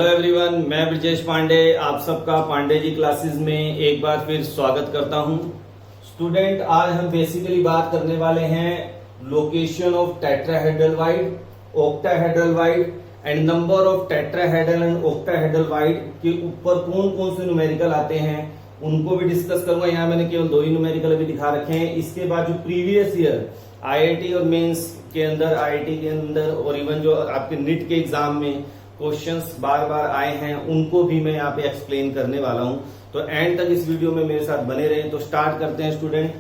Hello everyone, मैं ब्रजेश पांडे आप सबका पांडे जी क्लासेस में एक बार फिर स्वागत करता हूं। स्टूडेंट, आज हम बेसिकली बात करने वाले हैं location of tetrahedral void, octahedral wide and number of tetrahedral and octahedral wide के ऊपर कौन कौन से न्यूमेरिकल आते हैं उनको भी डिस्कस करूंगा। यहाँ मैंने केवल 2 ही न्यूमेरिकल अभी दिखा रखे हैं। इसके बाद जो प्रीवियस ईयर आईआईटी और मेंस के अंदर, आईआईटी के अंदर और इवन जो आपके नीट के एग्जाम में क्वेश्चंस बार बार आए हैं उनको भी मैं यहाँ पे एक्सप्लेन करने वाला हूँ। तो एंड तक इस वीडियो में मेरे साथ बने रहे। तो स्टार्ट करते हैं student,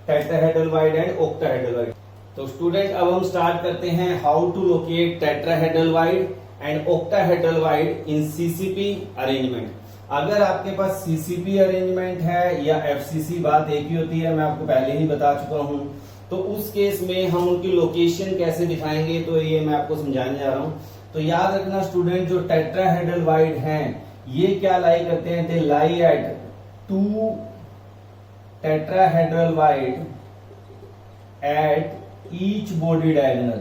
tetrahedral void and octahedral void. तो स्टूडेंट, अब हम स्टार्ट करते हैं how to locate tetrahedral void and octahedral void in CCP arrangement. अगर आपके पास सीसीपी अरेंजमेंट है या एफसीसी, बात एक ही होती है, मैं आपको पहले ही बता चुका हूं। तो उस केस में हम उनकी लोकेशन कैसे दिखाएंगे तो ये मैं आपको समझाने जा रहा हूं। तो याद रखना स्टूडेंट, जो टेट्राहेड्रल वाइड हैं ये क्या लाई करते हैं, they lie at 2 tetrahedral voids at each body diagonal,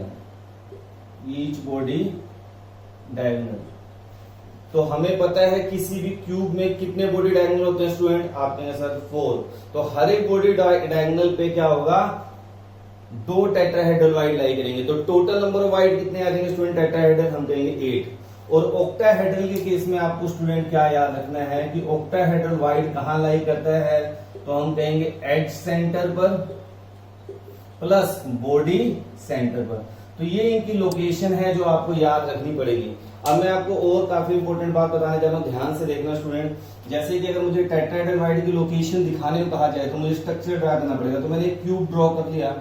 each body diagonal. तो हमें पता है किसी भी क्यूब में कितने बॉडी डायगोनल होते हैं स्टूडेंट, आप कहेंगे सर 4। तो हर एक बॉडी डायगोनल पे क्या होगा, 2 टेट्राहेड्रल वाइड लाई करेंगे। तो टोटल नंबर ऑफ वाइड कितने आ जाएंगे स्टूडेंट टेट्राहेड्रल, हम कहेंगे 8। और ऑक्टाहेड्रल के केस में आपको स्टूडेंट क्या याद रखना है कि ऑक्टाहेड्रल वाइड कहां लाई करता है, तो हम कहेंगे एज सेंटर पर प्लस बॉडी सेंटर पर। तो ये इनकी लोकेशन है जो आपको याद रखनी पड़ेगी। अब मैं आपको और काफी इंपॉर्टेंट बात बताने जा रहा हूं, ध्यान से देखना स्टूडेंट। जैसे कि अगर मुझे टेट्राहेड्रल वाइड की लोकेशन दिखाने को कहा जाए तो मुझे स्ट्रक्चर ड्रा करना पड़ेगा। तो मैंने एक क्यूब ड्रॉ कर लिया।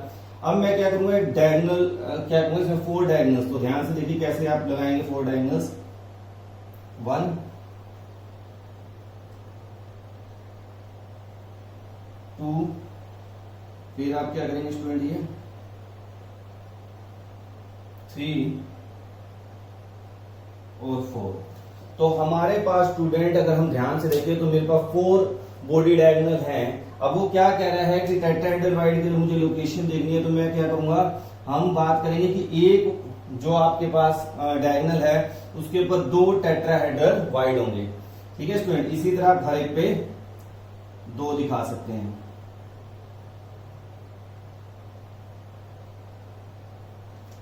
अब मैं क्या करूंगा, एक डायगोनल क्या करूंगा, इसमें 4 डायगोनल्स। तो ध्यान से देखिए कैसे आप लगाएंगे 4 डायगोनल्स। 1 2, फिर आप क्या करेंगे स्टूडेंट, ये 3 और 4। तो हमारे पास स्टूडेंट अगर हम ध्यान से देखें तो मेरे पास 4 बॉडी डायगोनल हैं। अब वो क्या कह रहा है कि टेट्राहेड्रल वाइड के लिए मुझे लोकेशन देखनी है। तो मैं क्या करूंगा, हम बात करेंगे कि एक जो आपके पास डायगोनल है उसके ऊपर 2 टेट्राहेड्रल वाइड होंगे। ठीक है स्टूडेंट, इसी तरह आप हर एक पे 2 दिखा सकते हैं।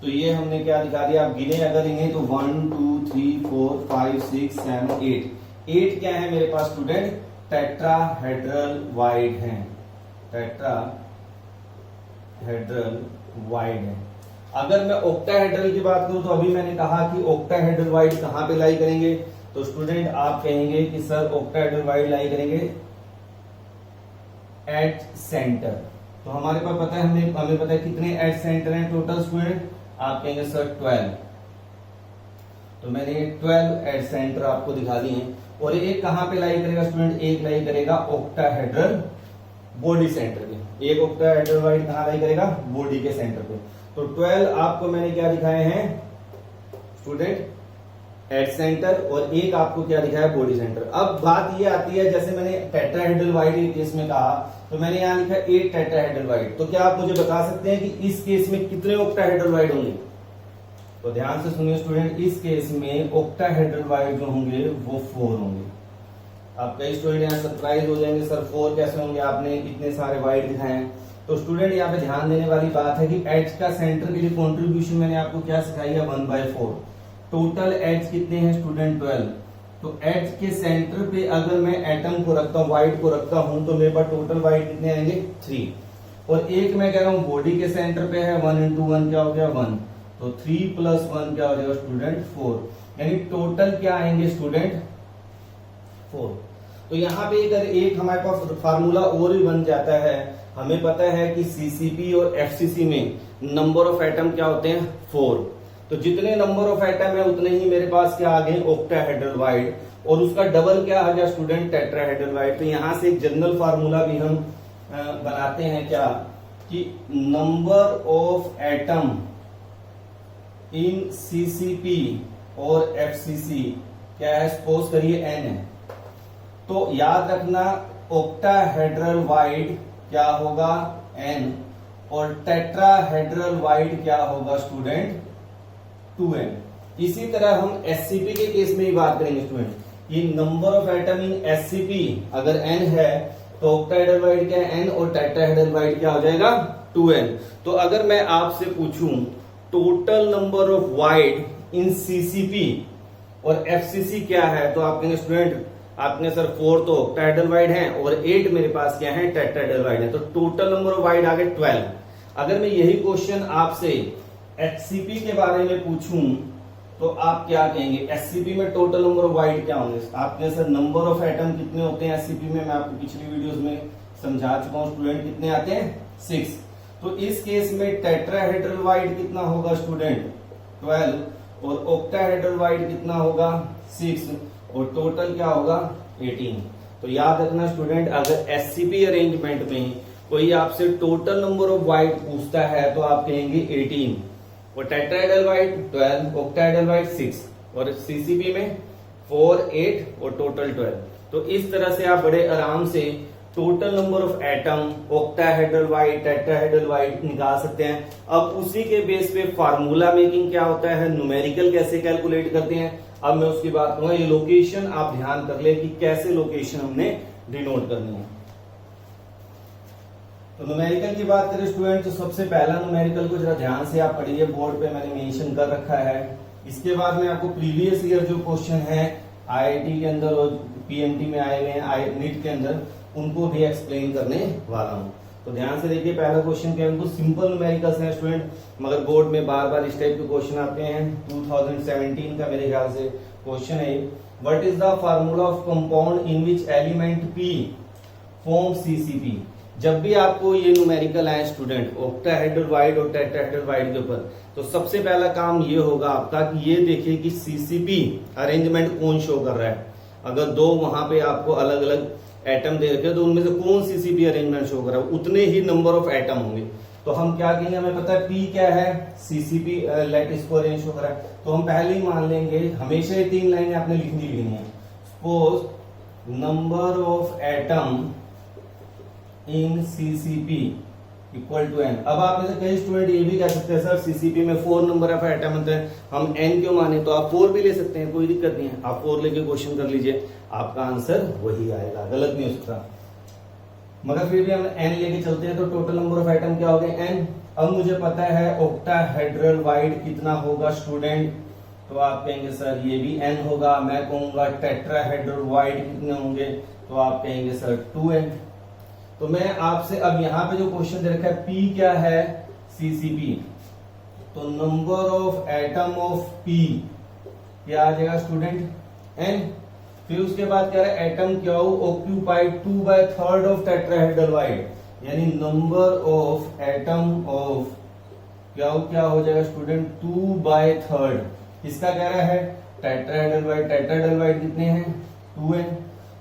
तो ये हमने क्या दिखा दिया, आप गिने अगर इन्हें तो 1 2 3 4 5 6 7 8। 8 क्या है मेरे पास स्टूडेंट, टेट्राहेड्रल वाइड है, टेट्राहेड्रल वाइड है। अगर मैं ऑक्टाहेड्रल की बात करूं तो अभी मैंने कहा कि ऑक्टाहेड्रल वाइड कहां पे लाई करेंगे। तो स्टूडेंट आप कहेंगे कि सर ऑक्टाहेड्रल वाइड लाई करेंगे एट सेंटर। तो हमारे पास पता है, हमें पता है कितने एट सेंटर हैं टोटल स्टूडेंट, आप कहेंगे सर 12। तो मैंने 12 एट सेंटर आपको दिखा दिए हैं। और एक कहां पे लाई करेगा स्टूडेंट, एक लाई करेगा ऑक्टाहेड्रल बॉडी सेंटर पे। एक ऑक्टाहेड्रल वाइड कहां लाई करेगा, बॉडी के सेंटर पे। तो 12 आपको मैंने क्या दिखाए हैं स्टूडेंट, एट सेंटर, और एक आपको क्या दिखाया, बॉडी सेंटर। अब बात ये आती है, जैसे मैंने टेट्राहेड्रल वाइड के केस में कहा तो मैंने यहां लिखा 8 टेट्राहेड्रल वाइड। तो क्या आप मुझे बता सकते हैं कि इस केस में कितने ऑक्टाहेड्रल वाइड होंगे। तो ध्यान से सुनिए स्टूडेंट, इस केस में ऑक्टाहेड्रल वाइड जो होंगे वो 4 होंगे। आप कई स्टूडेंट यहाँ सरप्राइज हो जाएंगे, सर 4 कैसे होंगे, आपने इतने सारे वाइड दिखाए हैं। तो स्टूडेंट यहाँ पे ध्यान देने वाली बात है कि एच का सेंटर के लिए कॉन्ट्रीब्यूशन मैंने आपको क्या सिखाई है, 1/4। टोटल एच कितने हैं स्टूडेंट, 12। तो एच के सेंटर पे अगर मैं एटम को रखता हूँ, वाइड को रखता हूं, तो मेरे पास टोटल वाइड कितने आएंगे, 3। और एक मैं कह रहा हूँ बॉडी के सेंटर पे है, 1 × 1 क्या हो गया, 1। तो 3 + 1 क्या हो जाएगा स्टूडेंट, 4। यानी टोटल क्या आएंगे स्टूडेंट, 4। तो यहाँ पे अगर एक हमारे पास फार्मूला और भी बन जाता है। हमें पता है कि सीसीपी और एफसीसी में नंबर ऑफ एटम क्या होते हैं, 4। तो जितने नंबर ऑफ एटम है उतने ही मेरे पास क्या आ गए, ऑक्टाहेड्रल वाइड। और उसका डबल क्या आ गया स्टूडेंट, टेट्राहेड्रल वाइड। तो यहां से एक जनरल फार्मूला भी हम बनाते हैं क्या, कि number of atom in CCP और एफसीसी क्या है, सपोज करिए n है। तो याद रखना ऑक्टाहेड्रल वाइड क्या होगा, n, और टेट्राहेड्रल वाइड क्या होगा स्टूडेंट, 2n। इसी तरह हम एससीपी के केस में ही बात करेंगे स्टूडेंट, ये number of atom in SCP अगर n है तो ऑक्टाहेड्रल क्या है n और टेट्राहेड्रल क्या हो जाएगा 2n। तो अगर मैं आपसे पूछूं total number of wide in CCP और एफसीसी क्या है, तो आप कहेंगे स्टूडेंट आपने सर 4 तो ऑक्टाहेड्रल वाइड है और 8 मेरे पास क्या है टेट्राहेड्रल वाइड है, तो टोटल नंबर ऑफ वाइड आ गए 12। अगर मैं यही क्वेश्चन आपसे एचसीपी के बारे में पूछूं तो आप क्या कहेंगे, एससीपी में टोटल नंबर ऑफ वाइड क्या होंगे? आपने सर नंबर ऑफ एटम कितने होते हैं एससीपी में, मैं आपको पिछली वीडियोस में समझा चुका हूं स्टूडेंट, कितने आते हैं 6। तो इस केस में टेट्राहेड्रल वाइड कितना होगा स्टूडेंट 12 और ऑक्टाहेड्रल वाइड कितना होगा 6 और टोटल क्या होगा 18। तो याद रखना स्टूडेंट, अगर एससीपी अरेंजमेंट में कोई आपसे टोटल नंबर ऑफ वाइड पूछता है तो आप कहेंगे 18 और टेट्राहेड्रल वाइड 12, ऑक्टाहेड्रल वाइड 6 और सीसीपी में 4, 8 और टोटल 12। तो इस तरह से आप बड़े आराम से total number of atom, octahedral wide, tetrahedral void निकाल सकते हैं। अब उसी के बेस पे फार्मूला मेकिंग क्या होता है, न्यूमेरिकल कैसे कैलकुलेट करते हैं, अब मैं उसकी बात करूंगा। ये लोकेशन आप ध्यान कर ले कि कैसे लोकेशन हमने डिनोट करनी है। तो न्यूमेरिकल की बात करें स्टूडेंट, तो सबसे पहला न्यूमेरिकल को जरा ध्यान से आप पढ़िए, बोर्ड पे मैंने मेंशन कर रखा है। इसके बाद में आपको प्रीवियस ईयर जो क्वेश्चन है आईआईटी के अंदर और पीएमटी में आए हुए हैं नीट के अंदर, उनको भी एक्सप्लेन करने वाला हूं। तो ध्यान से देखिए, पहला क्वेश्चन क्या है, उनको सिंपल न्यूमेरिकल्स हैं स्टूडेंट, मगर बोर्ड में बार बार इस टाइप के क्वेश्चन आते हैं। 2017 का मेरे ख्याल से क्वेश्चन है, what is the formula of compound in which element P form CCP. जब भी आपको ये न्यूमेरिकल आए स्टूडेंट ऑक्टाहेड्रल वाइड और टेट्राहेड्रल वाइड के ऊपर, तो सबसे पहला काम ये होगा आपका कि ये देखिए कि सीसीपी अरेंजमेंट कौन शो कर रहा है। अगर दो वहां पे आपको अलग अलग एटम दे रखे तो उनमें से कौन सीसीपी अरेंजमेंट शो कर रहा है, उतने ही नंबर ऑफ एटम होंगे। तो हम क्या कहेंगे, हमें पता है पी क्या है, सीसीपी लैटिस को अरेंज शो कर रहा है, तो हम पहले ही मान लेंगे, हमेशा ये 3 लाइनें आपने लिखनी है। Suppose number of atom in CCP equal to N. अब आप में से कई स्टूडेंट ये भी कह सकते हैं सर सीसीपी में 4 नंबर ऑफ एटम होते हैं, हम एन क्यों माने, तो आप 4 भी ले सकते हैं, कोई दिक्कत नहीं है, आप 4 लेके क्वेश्चन कर लीजिए, आपका आंसर वही आएगा, गलत नहीं हो सकता। मगर फिर भी हम एन लेके चलते हैं तो टोटल नंबर ऑफ एटम क्या हो गए एन। अब मुझे पता है ऑक्टाहेड्रल वाइड कितना होगा स्टूडेंट, तो आप कहेंगे सर ये भी एन होगा। मैं कहूंगा टेट्राहेड्रल वाइड कितने होंगे, तो आप कहेंगे सर 2n। तो मैं आपसे अब यहां पे जो क्वेश्चन दे रखा है P क्या है सीसीपी, तो number of atom of P क्या आ जाएगा स्टूडेंट n। फिर उसके बाद क्या है एटम क्या हो ऑक्यूपाइड 2/3 ऑफ टेट्राहेड्रल वाइड, यानी नंबर ऑफ एटम ऑफ क्या हो जाएगा स्टूडेंट 2/3। इसका कह रहा है टेट्राहेड्रल वाइड कितने हैं 2n।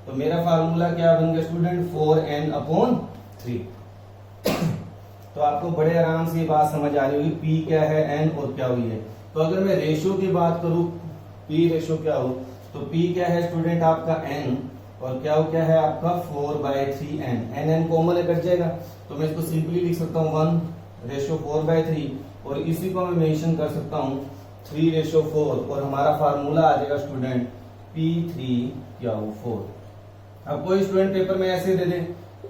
तो मेरा फार्मूला क्या बन गया स्टूडेंट 4n/3। तो आपको बड़े आराम से ये बात समझ आ रही होगी P क्या है n और क्या हुई है। तो अगर मैं रेशो की बात करूं P रेशो क्या हो, तो P क्या है स्टूडेंट आपका n और क्या है आपका 4/3n। n कॉमन है कट जाएगा, तो मैं इसको सिंपली लिख सकता हूँ 1/4 और इसी को मैं मेंशन कर सकता हूँ 3/4 और हमारा फार्मूला आ जाएगा स्टूडेंट P3 4। अब कोई स्टूडेंट पेपर में ऐसे दे दे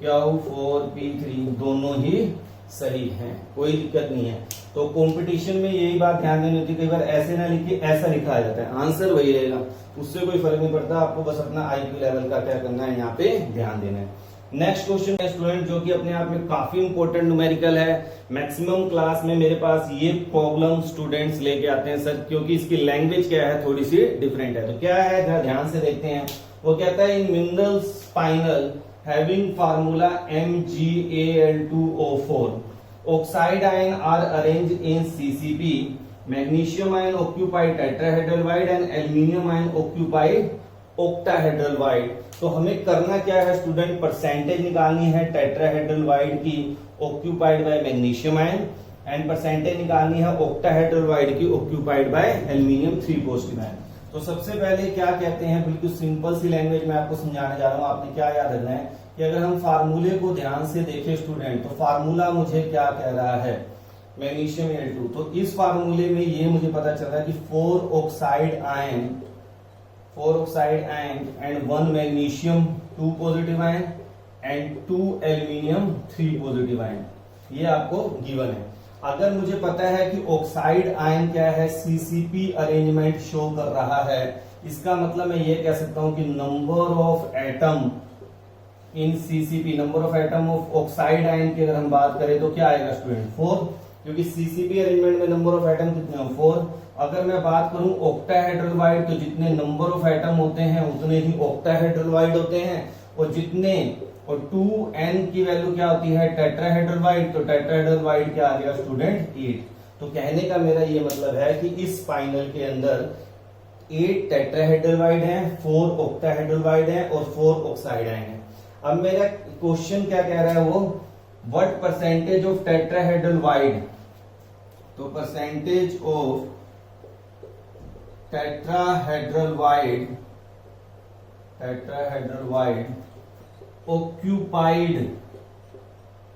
4 P3 दोनों ही सही हैं, कोई दिक्कत नहीं है। तो कंपटीशन में यही बात ध्यान देनी होती है, कई बार ऐसे ना लिख के ऐसा लिखा आ जाता है, आंसर वही रहेगा, उससे कोई फर्क नहीं पड़ता। आपको बस अपना आईक्यू लेवल का क्या करना है यहाँ पे ध्यान देना है। नेक्स्ट क्वेश्चन है स्टूडेंट जो कि अपने आप में काफी इंपॉर्टेंट न्यूमेरिकल है। मैक्सिमम क्लास में मेरे पास ये प्रॉब्लम स्टूडेंट्स लेके आते हैं सर, क्योंकि इसकी लैंग्वेज क्या है थोड़ी सी डिफरेंट है। तो क्या है जरा ध्यान से देखते हैं। वो कहता है इन mineral spinal having formula MgAl2O4 oxide ion are arranged in CCP, magnesium ion occupied tetrahedral wide and aluminium ion occupied octahedral wide। तो हमें करना क्या है स्टूडेंट, परसेंटेज निकालनी है टेट्राहेड्रल वाइड की occupied by magnesium ion and percentage निकालनी है ऑक्टाहेड्रल वाइड की occupied by aluminium 3 positive ion. तो सबसे पहले क्या कहते हैं, बिल्कुल सिंपल सी लैंग्वेज में आपको समझाने जा रहा हूं। आपने क्या याद रखना है कि अगर हम फार्मूले को ध्यान से देखें स्टूडेंट, तो फार्मूला मुझे क्या कह रहा है मैग्नीशियम Al2। तो इस फार्मूले में ये मुझे पता चल रहा है कि 4 oxide ion and 1 magnesium 2 positive ion and 2 aluminium 3 positive ion, ये आपको गिवन है। अगर मुझे पता है कि ऑक्साइड आयन क्या है, सीसीपी अरेंजमेंट शो कर रहा है, इसका मतलब मैं ये कह सकता हूं कि number of atom in CCP, number of atom of oxide ion की अगर हम बात करें तो क्या आएगा स्टूडेंट, 4, क्योंकि सीसीपी अरेंजमेंट में नंबर ऑफ एटम कितने हैं, 4। अगर मैं बात करूं ऑक्टाहेड्रल तो जितने नंबर ऑफ एटम होते हैं उतने ही ऑक्टाहेड्रल होते हैं, और 2n की वैल्यू क्या होती है, टेट्राहेड्रल, तो टेट्राहेड्रल क्या आ गया स्टूडेंट, 8। तो कहने का मेरा ये मतलब है कि इस फाइनल के अंदर 8 टेट्राहेड्रल हैं, 4 ऑक्टाहेड्रल हैं और 4 ऑक्साइड आयन हैं। अब मेरा क्वेश्चन क्या कह रहा है, वो व्हाट परसेंटेज ऑफ टेट्राहेड्रल, तो percentage of tetrahedral occupied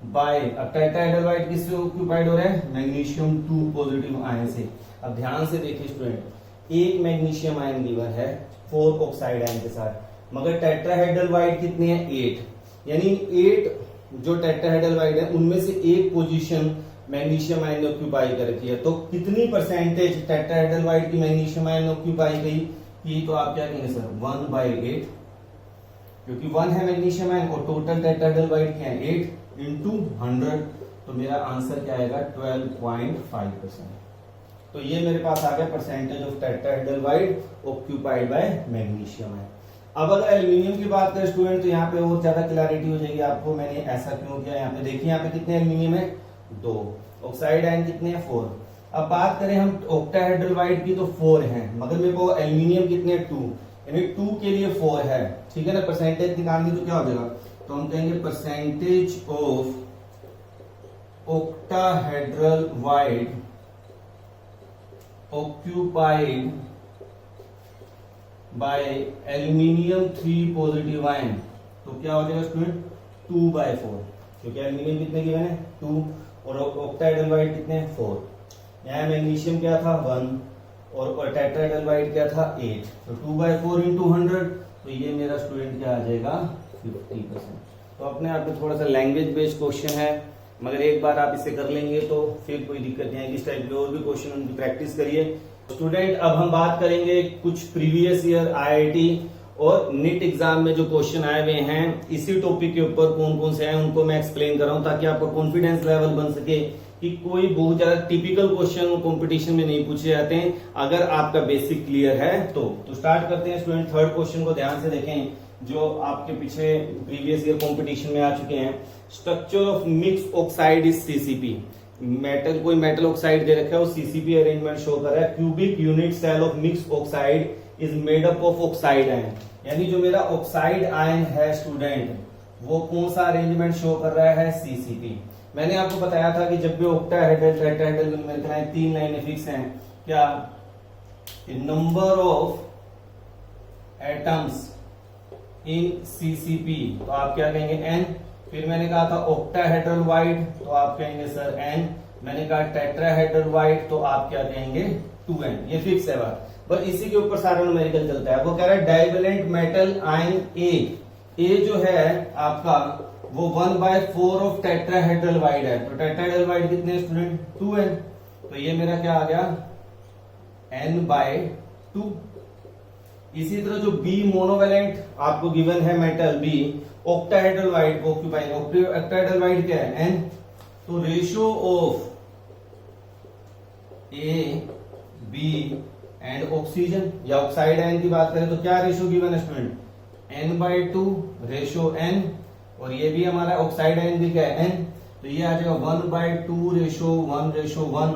by, अब टेट्राहेड्रल किससे ऑक्यूपाइड हो रहा है, मैग्नीशियम 2 पॉजिटिव आयन से। अब ध्यान से देखिए स्टूडेंट, एक मैग्नीशियम आयन गिवन है 4 ऑक्साइड आयन के साथ, मगर टेट्राहेड्रल कितने हैं, 8, यानी 8 जो टेट्राहेड्रल है उनमें से एक पोजीशन मैग्नीशियम आयन ने ऑक्यूपाई कर रखी है। तो कितनी परसेंटेज टेट्राहेड्रल की मैग्नीशियम आयन ने ऑक्यूपाई की, तो आप क्या कहेंगे सर, 1/8, क्योंकि 1 है मैग्नीशियम आयन और टोटल टेट्राहेड्रल क्या है, 8 इंटू 100, तो मेरा आंसर क्या आएगा 12.5%। तो ये मेरे पास आ गया percentage of tetrahedral occupied by magnesium ion. अब अगर एल्यूमिनियम की बात करें स्टूडेंट, तो यहाँ पे और ज्यादा क्लैरिटी हो जाएगी आपको। मैंने ऐसा क्यों किया, यहाँ पे देखिए, यहाँ पे कितने एल्यूमिनियम है, 2, ऑक्साइड आयन कितने हैं, 4। अब बात करें हम ऑक्टाहेड्रल की, तो 4 हैं, मगर मेरे को एल्यूमिनियम कितने, 2, यानी 2 के लिए 4 है, ठीक है ना। परसेंटेज निकालनी तो क्या हो जाएगा, तो हम कहेंगे percentage of octahedral occupied by aluminium 3 positive ion, तो क्या हो जाएगा स्टूडेंट, 2/4, क्योंकि एल्यूमिनियम कितने गिवन है, 2, और ऑक्टाहेड्रल कितने हैं, 4। यहाँ मैग्नीशियम क्या था, 1, और टेट्राहेड्रल क्या था, 8, तो 2/4 इंटू 100, तो ये मेरा स्टूडेंट क्या आ जाएगा, 50%। तो अपने आप में थोड़ा सा लैंग्वेज बेस्ड क्वेश्चन है, मगर एक बार आप इसे कर लेंगे तो फिर कोई दिक्कत नहीं आएगी। इस टाइप के और भी क्वेश्चन उनकी प्रैक्टिस करिए। स्टूडेंट अब हम बात करेंगे कुछ प्रीवियस ईयर आईआईटी और नीट एग्जाम में जो क्वेश्चन आए हुए हैं इसी टॉपिक के ऊपर कौन कौन से हैं उनको मैं एक्सप्लेन कर रहा हूं, ताकि आपका कॉन्फिडेंस लेवल बन सके कि कोई बहुत ज्यादा टिपिकल क्वेश्चन कंपटीशन में नहीं पूछे जाते हैं अगर आपका बेसिक क्लियर है तो स्टार्ट करते हैं स्टूडेंट। थर्ड क्वेश्चन को ध्यान से देखें जो आपके पीछे प्रीवियस ईयर कंपटीशन में आ चुके हैं। Structure of mix oxide is CCP. Metal, कोई मेटल ऑक्साइड दे रखा है, वो सीसीपी अरेंजमेंट शो कर रहा है। Cubic unit cell of mix oxide is made up of oxide ion, यानी जो मेरा ऑक्साइड आयन है स्टूडेंट वो कौन सा अरेंजमेंट शो कर रहा है, सीसीपी। मैंने आपको बताया था कि जब भी ऑक्टाहेड्रल टेट्राहेड्रल में 3 लाइनें फिक्स हैं, क्या number of atoms in CCP, तो आप क्या कहेंगे n। फिर मैंने कहा था ऑक्टाहेड्रल वाइड, तो आप कहेंगे सर n। मैंने कहा टेट्राहेड्रल वाइड, तो आप क्या कहेंगे 2n। ये फिक्स है बात, पर इसी के ऊपर सारा न्यूमेरिकल चलता है। वो कह रहा है डाइवेलेंट मेटल आयन ए जो है आपका वो 1/4 ऑफ टेट्राहेड्रल वाइड है। तो टेट्राहेड्रल वाइड कितने स्टूडेंट 2n, तो ये मेरा क्या आ गया n/2। इसी तरह जो बी मोनोवेलेंट आपको गिवन है मेटल बी ऑक्टाहेड्रल वाइड को ऑक्यूपाई, ऑक्टाहेड्रल वाइड क्या है n, तो ratio of A B and oxygen या ऑक्साइड आयन की बात करें तो क्या रेशियो गिवन है स्टूडेंट n/2 रेशियो n, और ये भी हमारा ऑक्साइड आयन भी क्या है n, तो ये आ जाएगा 1/2 रेशियो 1:1,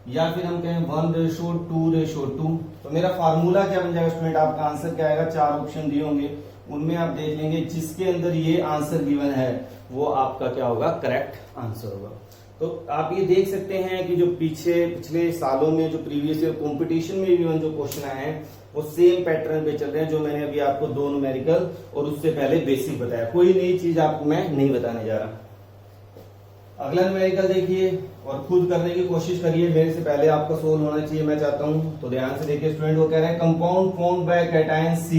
या फिर हम कहें 1:2:2। तो मेरा फार्मूला क्या बन जाएगा स्टूडेंट, आपका आंसर क्या आएगा, 4 ऑप्शन दिए होंगे उनमें आप देख लेंगे जिसके अंदर ये आंसर गिवन है वो आपका क्या होगा, करेक्ट आंसर होगा। तो आप ये देख सकते हैं कि जो पिछले सालों में जो प्रीवियस ईयर कंपटीशन में भी जो क्वेश्चन आए हैं वो सेम पैटर्न पे चल रहे हैं, जो मैंने अभी आपको 2 न्यूमेरिकल और उससे पहले बेसिक बताया। कोई नई चीज आपको मैं नहीं बताने जा रहा। अगला न्यूमेरिकल देखिए और खुद करने की कोशिश करिए, मेरे से पहले आपका सोल्व होना चाहिए मैं चाहता हूं। तो ध्यान से देखिए स्टूडेंट, वो कह रहे हैं compound formed by cation C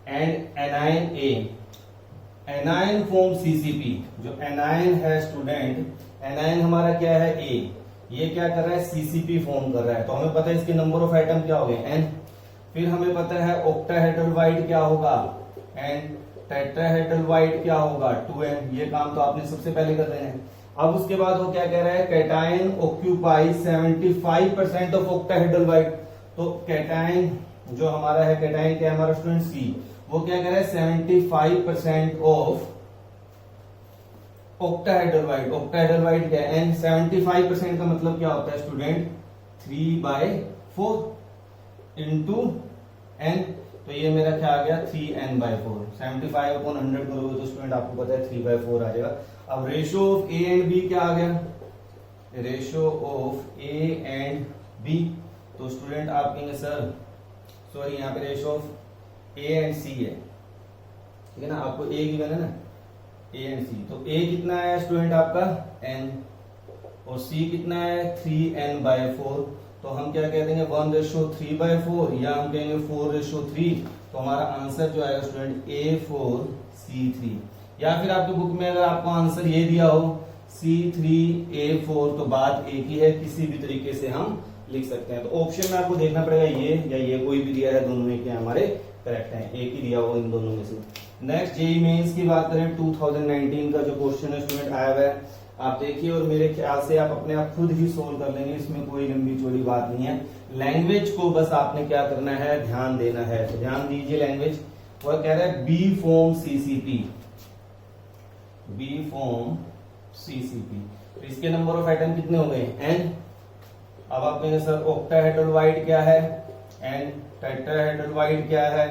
and anion A, anion form CCP। जो एनायन है स्टूडेंट, एनायन हमारा क्या है A, ये क्या कर रहा है CCP फॉर्म कर रहा है। तो हमें पता है इसके नंबर ऑफ आइटम क्या हो गए N, फिर हमें पता है ऑक्टाहेड्रल वाइड क्या होगा N, टेट्राहेड्रल वाइड क्या होगा 2N। ये काम तो आपने सबसे पहले कर देना है। अब उसके बाद वो क्या कह रहा है, cation occupy 75% of octahedral void. तो कैटायन जो हमारा है, कैटायन क्या है हमारा स्टूडेंट C, वो क्या कह रहा है 75% of octahedral wide. Octahedral void क्या है N, 75% का मतलब क्या होता है स्टूडेंट 3/4 इंटू N। तो ये मेरा क्या आ गया 3N/4। 75/100 करोगे तो स्टूडेंट आपको पता है 3/4 आ जाएगा। अब ratio of A and B क्या आ गया, ratio of A and B। तो स्टूडेंट आप कहेंगे सर सॉरी यहाँ पे ratio of A and C है, ठीक है ना, आपको A गिवन है ना, A एंड C। तो A कितना है स्टूडेंट आपका N और C कितना है 3N/4। तो हम क्या कह देंगे 1/3/4 या हम कहेंगे 4/3। तो हमारा आंसर जो आएगा स्टूडेंट A4C3। या फिर आपकी बुक में अगर आपको आंसर ये दिया हो C3A4 तो बात एक ही है, किसी भी तरीके से हम लिख सकते हैं। तो ऑप्शन में आपको देखना पड़ेगा ये या ये, कोई भी दिया है, दोनों में क्या हमारे करेक्ट है, एक ही दिया हो इन दोनों में से। नेक्स्ट जेईई मेंस की बात करें 2019 का जो क्वेश्चन है स्टूडेंट आया हुआ है, आप देखिए और मेरे ख्याल से आप अपने आप खुद ही सोल्व कर लेंगे, इसमें कोई लंबी चौड़ी बात नहीं है। लैंग्वेज को बस आपने क्या करना है, ध्यान देना है। तो ध्यान दीजिए लैंग्वेज, वह कह रहा है B form CCP, B form CCP। तो इसके नंबर ऑफ आइटम कितने हो गए N। अब आप कहेंगे सर ऑक्टाहेड्रल वाइड क्या है N, टेट्राहेड्रल वाइड क्या है,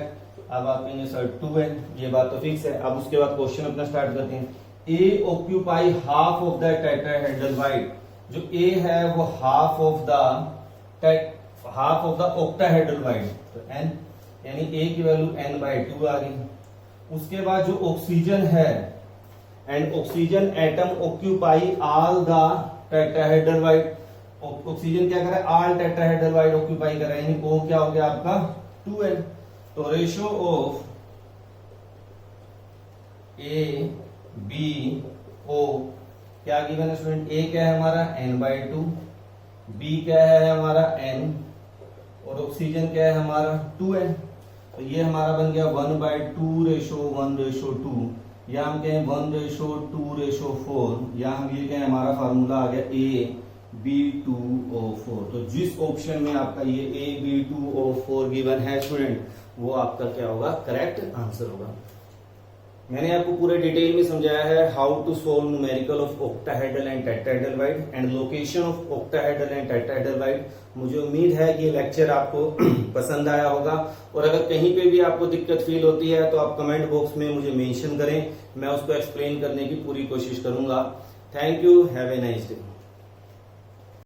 अब आप कहेंगे सर 2N। ये बात तो फिक्स है। अब उसके बाद क्वेश्चन अपना स्टार्ट करते हैं। A occupy half of the tetrahedral void. जो A है वो half of the octahedral void, तो N यानी A की वैल्यू N/2 आ गई। उसके बाद जो ऑक्सीजन है, and oxygen atom occupy all the tetrahedral void. Oxygen क्या कर रहा है, ऑल टेट्राहेड्रल वाइड ऑक्यूपाई कर रहा है, यानी O क्या हो गया आपका 2N। तो रेशियो ऑफ ABO क्या गिवन है स्टूडेंट, A क्या है हमारा N/2, B क्या है हमारा N और ऑक्सीजन क्या है हमारा 2N। तो ये हमारा बन गया 1/2/1/2 या हम कहें 1/2/4 या हम ये कहें हमारा फार्मूला आ गया AB2O4। तो जिस ऑप्शन में आपका ये AB2O4 गिवन है स्टूडेंट, वो आपका क्या होगा, करेक्ट आंसर होगा। मैंने आपको पूरे डिटेल में समझाया है how to solve numerical of octahedral and tetrahedral void and location of octahedral and tetrahedral void. मुझे उम्मीद है कि ये लेक्चर आपको पसंद आया होगा, और अगर कहीं पे भी आपको दिक्कत फील होती है तो आप कमेंट बॉक्स में मुझे मेंशन करें, मैं उसको एक्सप्लेन करने की पूरी कोशिश करूंगा। Thank you, have a nice day.